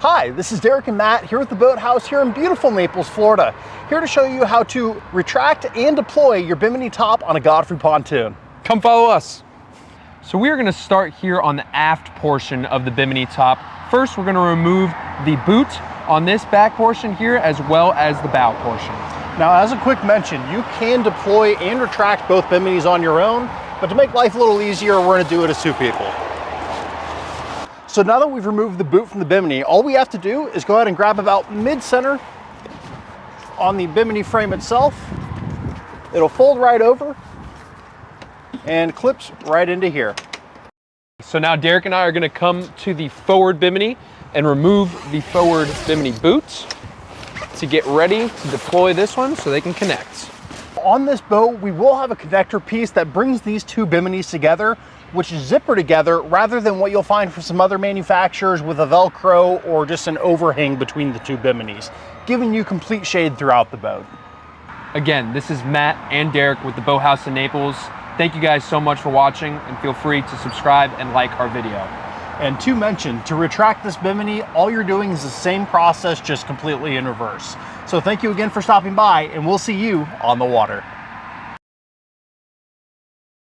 Hi, this is Derek and Matt here with the Boathouse here in beautiful Naples, Florida. Here to show you how to retract and deploy your Bimini top on a Godfrey pontoon. Come follow us. So we are going to start here on the aft portion of the Bimini top. First, we're going to remove the boot on this back portion here as well as the bow portion. Now, as a quick mention, you can deploy and retract both Biminis on your own, but to make life a little easier, we're going to do it as two people. So now that we've removed the boot from the Bimini, all we have to do is go ahead and grab about mid-center on the Bimini frame itself. It'll fold right over and clips right into here. So now Derek and I are going to come to the forward Bimini and remove the forward Bimini boot to get ready to deploy this one so they can connect. On this boat, we will have a connector piece that brings these two Biminis together, which zipper together rather than what you'll find from some other manufacturers with a Velcro or just an overhang between the two Biminis, giving you complete shade throughout the boat. Again, this is Matt and Derek with the Boathouse in Naples. Thank you guys so much for watching, and feel free to subscribe and like our video. And to mention, to retract this Bimini, all you're doing is the same process, just completely in reverse. So thank you again for stopping by, and we'll see you on the water.